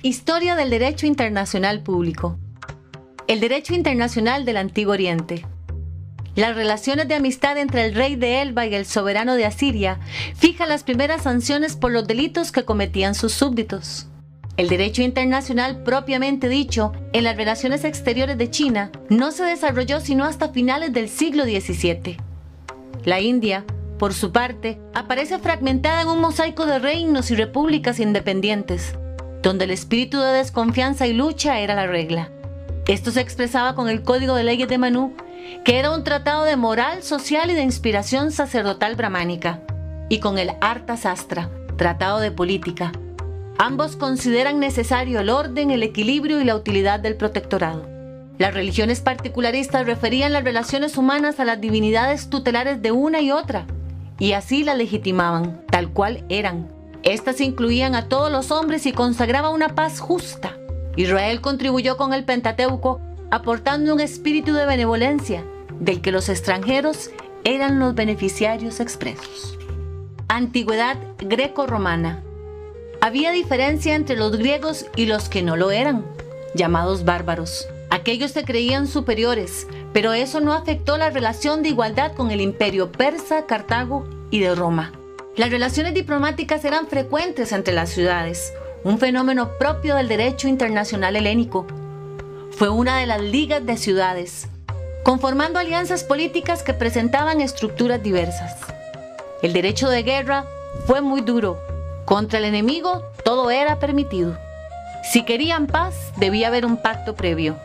Historia del derecho internacional público. El derecho internacional del Antiguo Oriente. Las relaciones de amistad entre el rey de Elba y el soberano de Asiria fijan las primeras sanciones por los delitos que cometían sus súbditos. El derecho internacional propiamente dicho, en las relaciones exteriores de China, no se desarrolló sino hasta finales del siglo XVII. La India, por su parte, aparece fragmentada en un mosaico de reinos y repúblicas independientes, donde el espíritu de desconfianza y lucha era la regla. Esto se expresaba con el Código de Leyes de Manú, que era un tratado de moral social y de inspiración sacerdotal brahmánica, y con el Artha Sastra, tratado de política. Ambos consideran necesario el orden, el equilibrio y la utilidad del protectorado. Las religiones particularistas referían las relaciones humanas a las divinidades tutelares de una y otra, y así las legitimaban, tal cual eran. Estas incluían a todos los hombres y consagraba una paz justa. Israel contribuyó con el Pentateuco, aportando un espíritu de benevolencia, del que los extranjeros eran los beneficiarios expresos. Antigüedad greco-romana. Había diferencia entre los griegos y los que no lo eran, llamados bárbaros. Aquellos se creían superiores, pero eso no afectó la relación de igualdad con el imperio persa, Cartago y de Roma. Las relaciones diplomáticas eran frecuentes entre las ciudades, un fenómeno propio del derecho internacional helénico. Fue una de las ligas de ciudades, conformando alianzas políticas que presentaban estructuras diversas. El derecho de guerra fue muy duro. Contra el enemigo todo era permitido. Si querían paz, debía haber un pacto previo.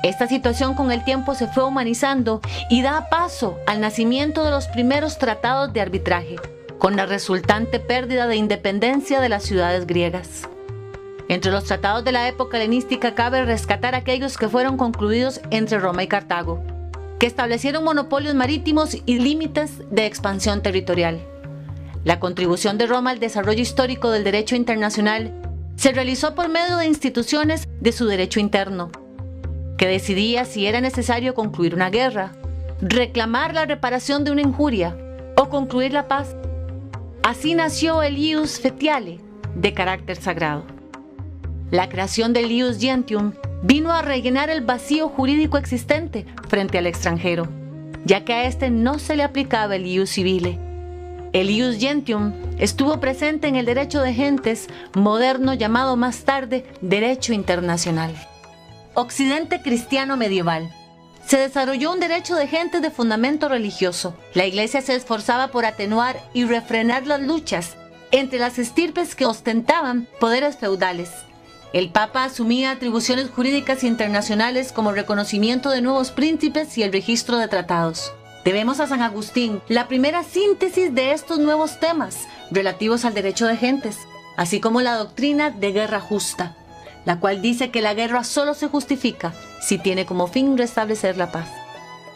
Esta situación con el tiempo se fue humanizando y da paso al nacimiento de los primeros tratados de arbitraje, con la resultante pérdida de independencia de las ciudades griegas. Entre los tratados de la época helenística cabe rescatar aquellos que fueron concluidos entre Roma y Cartago, que establecieron monopolios marítimos y límites de expansión territorial. La contribución de Roma al desarrollo histórico del derecho internacional se realizó por medio de instituciones de su derecho interno, que decidía si era necesario concluir una guerra, reclamar la reparación de una injuria o concluir la paz. Así nació el ius fetiale, de carácter sagrado. La creación del ius gentium vino a rellenar el vacío jurídico existente frente al extranjero, ya que a este no se le aplicaba el ius civile. El ius gentium estuvo presente en el derecho de gentes moderno llamado más tarde derecho internacional. Occidente cristiano medieval. Se desarrolló un derecho de gentes de fundamento religioso. La Iglesia se esforzaba por atenuar y refrenar las luchas entre las estirpes que ostentaban poderes feudales. El Papa asumía atribuciones jurídicas internacionales como reconocimiento de nuevos príncipes y el registro de tratados. Debemos a San Agustín la primera síntesis de estos nuevos temas relativos al derecho de gentes, así como la doctrina de guerra justa, la cual dice que la guerra solo se justifica si tiene como fin restablecer la paz.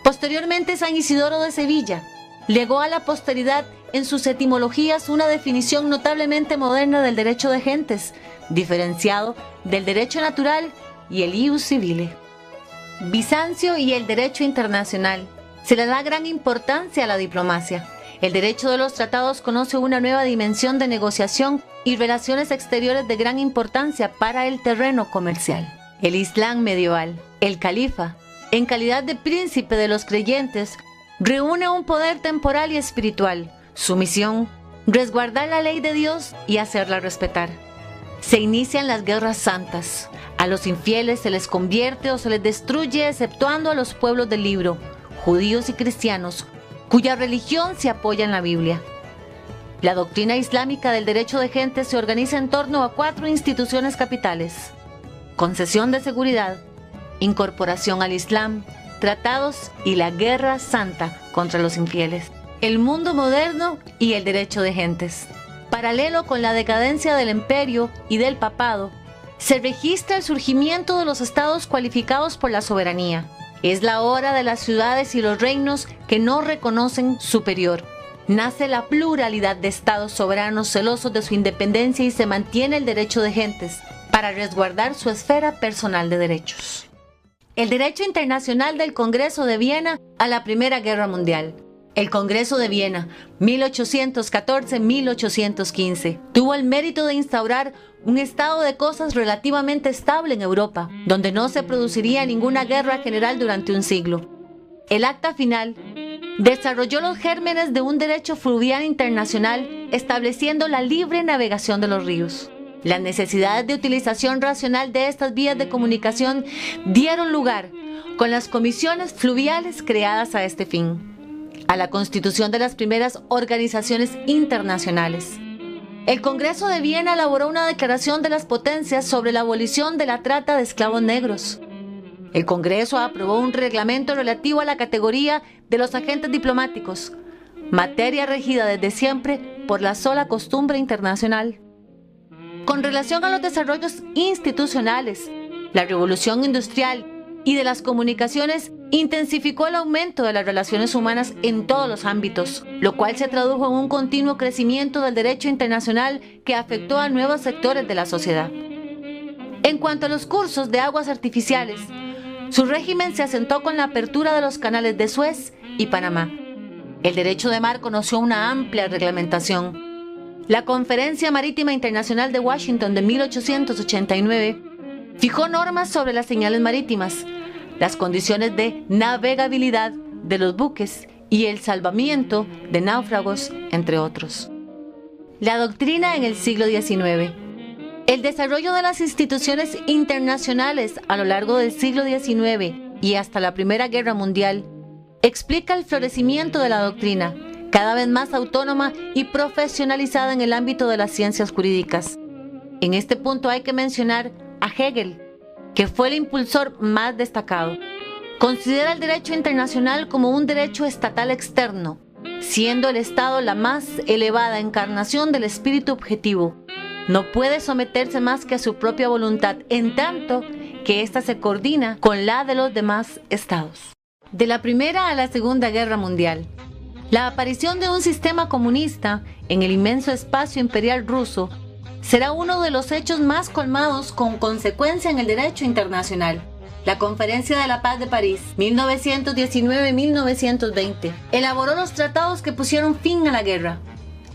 Posteriormente, San Isidoro de Sevilla legó a la posteridad en sus etimologías una definición notablemente moderna del derecho de gentes, diferenciado del derecho natural y el ius civile. Bizancio y el derecho internacional. Se le da gran importancia a la diplomacia. El derecho de los tratados conoce una nueva dimensión de negociación y relaciones exteriores de gran importancia para el terreno comercial. El Islam medieval, el califa, en calidad de príncipe de los creyentes, reúne un poder temporal y espiritual. Su misión, resguardar la ley de Dios y hacerla respetar. Se inician las guerras santas. A los infieles se les convierte o se les destruye, exceptuando a los pueblos del libro, judíos y cristianos, cuya religión se apoya en la Biblia. La doctrina islámica del derecho de gentes se organiza en torno a 4 instituciones capitales: concesión de seguridad, incorporación al Islam, tratados y la guerra santa contra los infieles. El mundo moderno y el derecho de gentes. Paralelo con la decadencia del imperio y del papado, se registra el surgimiento de los estados cualificados por la soberanía. Es la hora de las ciudades y los reinos que no reconocen superior. Nace la pluralidad de estados soberanos celosos de su independencia y se mantiene el derecho de gentes para resguardar su esfera personal de derechos. El derecho internacional del Congreso de Viena a la Primera Guerra Mundial. El Congreso de Viena, 1814-1815, tuvo el mérito de instaurar un estado de cosas relativamente estable en Europa, donde no se produciría ninguna guerra general durante un siglo. El acta final desarrolló los gérmenes de un derecho fluvial internacional, estableciendo la libre navegación de los ríos. Las necesidades de utilización racional de estas vías de comunicación dieron lugar, con las comisiones fluviales creadas a este fin, a la constitución de las primeras organizaciones internacionales. El Congreso de Viena elaboró una declaración de las potencias sobre la abolición de la trata de esclavos negros. El Congreso aprobó un reglamento relativo a la categoría de los agentes diplomáticos, materia regida desde siempre por la sola costumbre internacional. Con relación a los desarrollos institucionales, la revolución industrial y de las comunicaciones intensificó el aumento de las relaciones humanas en todos los ámbitos, lo cual se tradujo en un continuo crecimiento del derecho internacional que afectó a nuevos sectores de la sociedad. En cuanto a los cursos de aguas artificiales, su régimen se asentó con la apertura de los canales de Suez y Panamá. El derecho de mar conoció una amplia reglamentación. La Conferencia Marítima Internacional de Washington de 1889 fijó normas sobre las señales marítimas, las condiciones de navegabilidad de los buques y el salvamiento de náufragos, entre otros. La doctrina en el siglo XIX. El desarrollo de las instituciones internacionales a lo largo del siglo XIX y hasta la Primera Guerra Mundial explica el florecimiento de la doctrina, cada vez más autónoma y profesionalizada en el ámbito de las ciencias jurídicas. En este punto hay que mencionar a Hegel, que fue el impulsor más destacado. Considera el derecho internacional como un derecho estatal externo, siendo el Estado la más elevada encarnación del espíritu objetivo. No puede someterse más que a su propia voluntad, en tanto que ésta se coordina con la de los demás estados. De la Primera a la Segunda Guerra Mundial, la aparición de un sistema comunista en el inmenso espacio imperial ruso será uno de los hechos más colmados con consecuencia en el derecho internacional. La Conferencia de la Paz de París, 1919-1920, elaboró los tratados que pusieron fin a la guerra.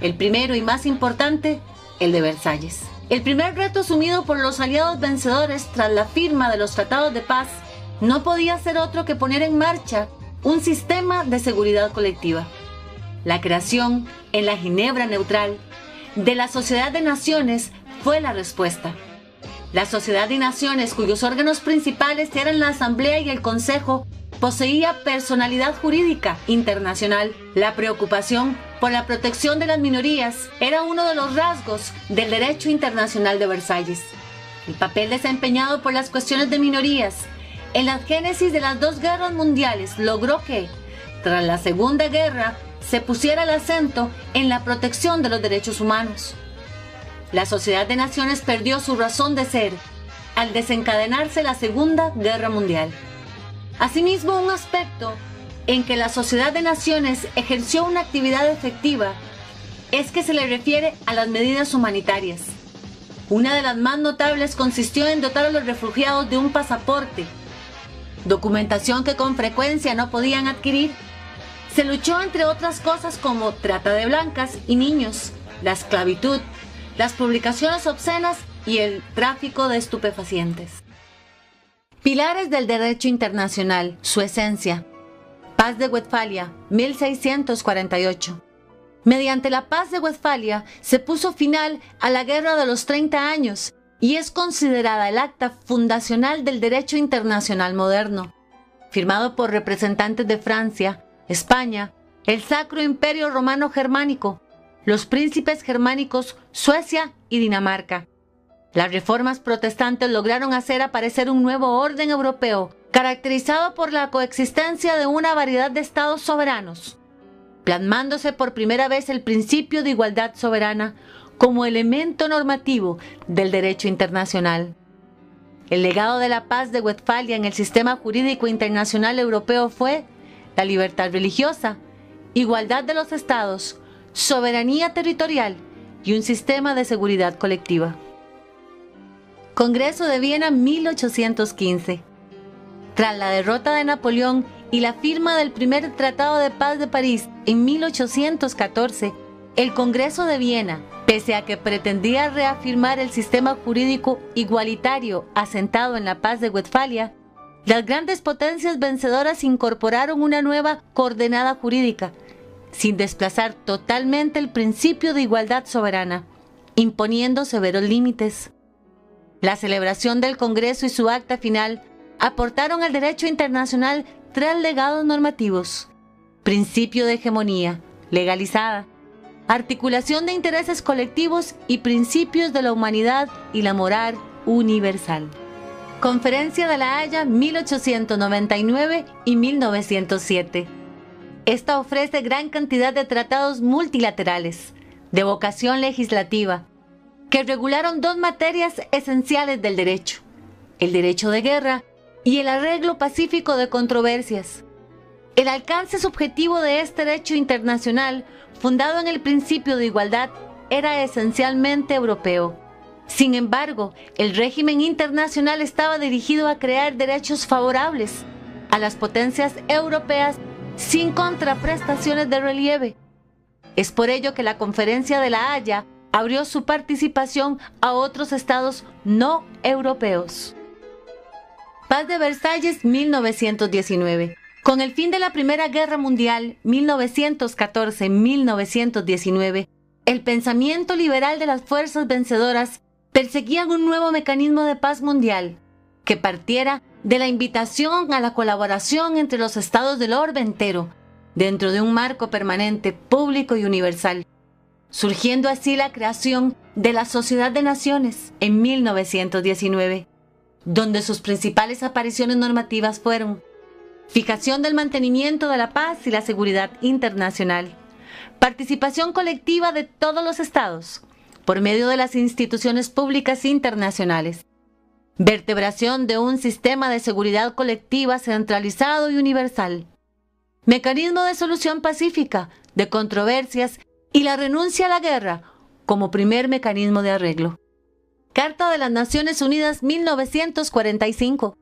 El primero y más importante, el de Versalles. El primer reto asumido por los aliados vencedores tras la firma de los tratados de paz no podía ser otro que poner en marcha un sistema de seguridad colectiva. La creación, en la Ginebra Neutral, de la Sociedad de Naciones fue la respuesta. La Sociedad de Naciones, cuyos órganos principales eran la Asamblea y el Consejo, poseía personalidad jurídica internacional. La preocupación por la protección de las minorías era uno de los rasgos del derecho internacional de Versalles. El papel desempeñado por las cuestiones de minorías en la génesis de las dos guerras mundiales logró que, tras la Segunda Guerra, se pusiera el acento en la protección de los derechos humanos. La Sociedad de Naciones perdió su razón de ser al desencadenarse la Segunda Guerra Mundial. Asimismo, un aspecto en que la Sociedad de Naciones ejerció una actividad efectiva es que se le refiere a las medidas humanitarias. Una de las más notables consistió en dotar a los refugiados de un pasaporte, documentación que con frecuencia no podían adquirir. Se luchó entre otras cosas como trata de blancas y niños, la esclavitud, las publicaciones obscenas y el tráfico de estupefacientes. Pilares del derecho internacional, su esencia. Paz de Westfalia, 1648. Mediante la Paz de Westfalia se puso final a la Guerra de los 30 años y es considerada el acta fundacional del derecho internacional moderno. Firmado por representantes de Francia, España, el Sacro Imperio Romano Germánico, los príncipes germánicos, Suecia y Dinamarca. Las reformas protestantes lograron hacer aparecer un nuevo orden europeo, caracterizado por la coexistencia de una variedad de estados soberanos, plasmándose por primera vez el principio de igualdad soberana como elemento normativo del derecho internacional. El legado de la Paz de Westfalia en el sistema jurídico internacional europeo fue la libertad religiosa, igualdad de los estados, soberanía territorial y un sistema de seguridad colectiva. Congreso de Viena 1815. Tras la derrota de Napoleón y la firma del primer Tratado de Paz de París en 1814, el Congreso de Viena, pese a que pretendía reafirmar el sistema jurídico igualitario asentado en la Paz de Westfalia, las grandes potencias vencedoras incorporaron una nueva coordenada jurídica, sin desplazar totalmente el principio de igualdad soberana, imponiendo severos límites. La celebración del Congreso y su acta final aportaron al derecho internacional 3 legados normativos: principio de hegemonía legalizada, articulación de intereses colectivos y principios de la humanidad y la moral universal. Conferencia de La Haya 1899 y 1907. Esta ofrece gran cantidad de tratados multilaterales, de vocación legislativa, que regularon 2 materias esenciales del derecho: el derecho de guerra y el arreglo pacífico de controversias. El alcance subjetivo de este derecho internacional, fundado en el principio de igualdad, era esencialmente europeo. Sin embargo, el régimen internacional estaba dirigido a crear derechos favorables a las potencias europeas sin contraprestaciones de relieve. Es por ello que la Conferencia de La Haya abrió su participación a otros estados no europeos. Paz de Versalles 1919. Con el fin de la Primera Guerra Mundial, 1914-1919, el pensamiento liberal de las fuerzas vencedoras perseguían un nuevo mecanismo de paz mundial, que partiera de la invitación a la colaboración entre los estados del orbe entero, dentro de un marco permanente, público y universal, surgiendo así la creación de la Sociedad de Naciones en 1919, donde sus principales apariciones normativas fueron: fijación del mantenimiento de la paz y la seguridad internacional, participación colectiva de todos los estados por medio de las instituciones públicas internacionales, vertebración de un sistema de seguridad colectiva centralizado y universal, mecanismo de solución pacífica de controversias y la renuncia a la guerra como primer mecanismo de arreglo. Carta de las Naciones Unidas 1945.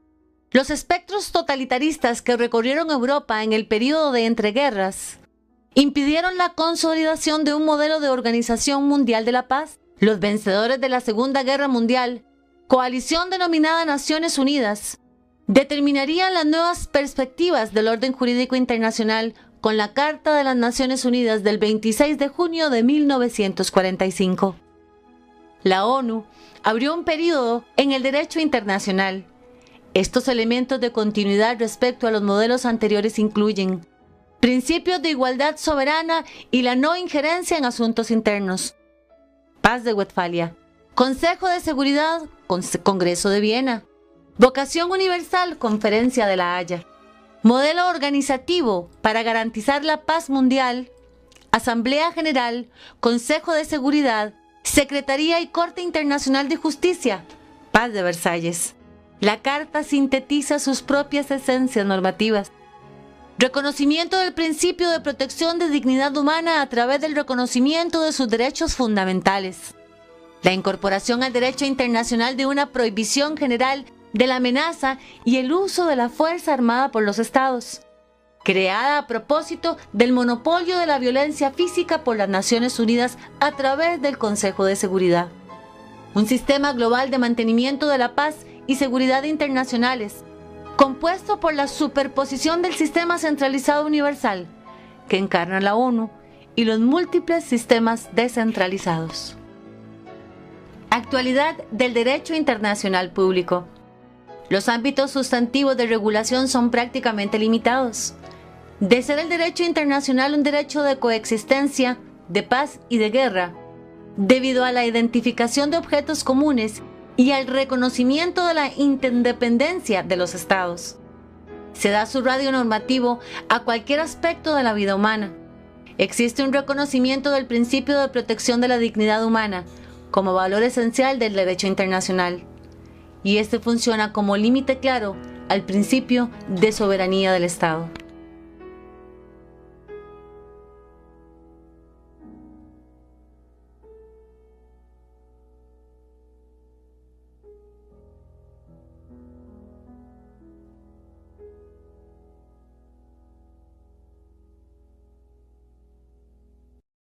Los espectros totalitaristas que recorrieron Europa en el período de entreguerras impidieron la consolidación de un modelo de organización mundial de la paz. Los vencedores de la Segunda Guerra Mundial, coalición denominada Naciones Unidas, determinarían las nuevas perspectivas del orden jurídico internacional con la Carta de las Naciones Unidas del 26 de junio de 1945. La ONU abrió un período en el derecho internacional. Estos elementos de continuidad respecto a los modelos anteriores incluyen principios de igualdad soberana y la no injerencia en asuntos internos, Paz de Westfalia, Consejo de Seguridad, Congreso de Viena, vocación universal, Conferencia de La Haya, modelo organizativo para garantizar la paz mundial, Asamblea General, Consejo de Seguridad, Secretaría y Corte Internacional de Justicia, Paz de Versalles. La Carta sintetiza sus propias esencias normativas. Reconocimiento del principio de protección de dignidad humana a través del reconocimiento de sus derechos fundamentales. La incorporación al derecho internacional de una prohibición general de la amenaza y el uso de la fuerza armada por los estados, creada a propósito del monopolio de la violencia física por las Naciones Unidas a través del Consejo de Seguridad. Un sistema global de mantenimiento de la paz y seguridad internacionales, compuesto por la superposición del sistema centralizado universal, que encarna la ONU, y los múltiples sistemas descentralizados. Actualidad del derecho internacional público. Los ámbitos sustantivos de regulación son prácticamente limitados. De ser el derecho internacional un derecho de coexistencia, de paz y de guerra, debido a la identificación de objetos comunes y al reconocimiento de la interdependencia de los estados, se da su radio normativo a cualquier aspecto de la vida humana. Existe un reconocimiento del principio de protección de la dignidad humana como valor esencial del derecho internacional, y este funciona como límite claro al principio de soberanía del Estado.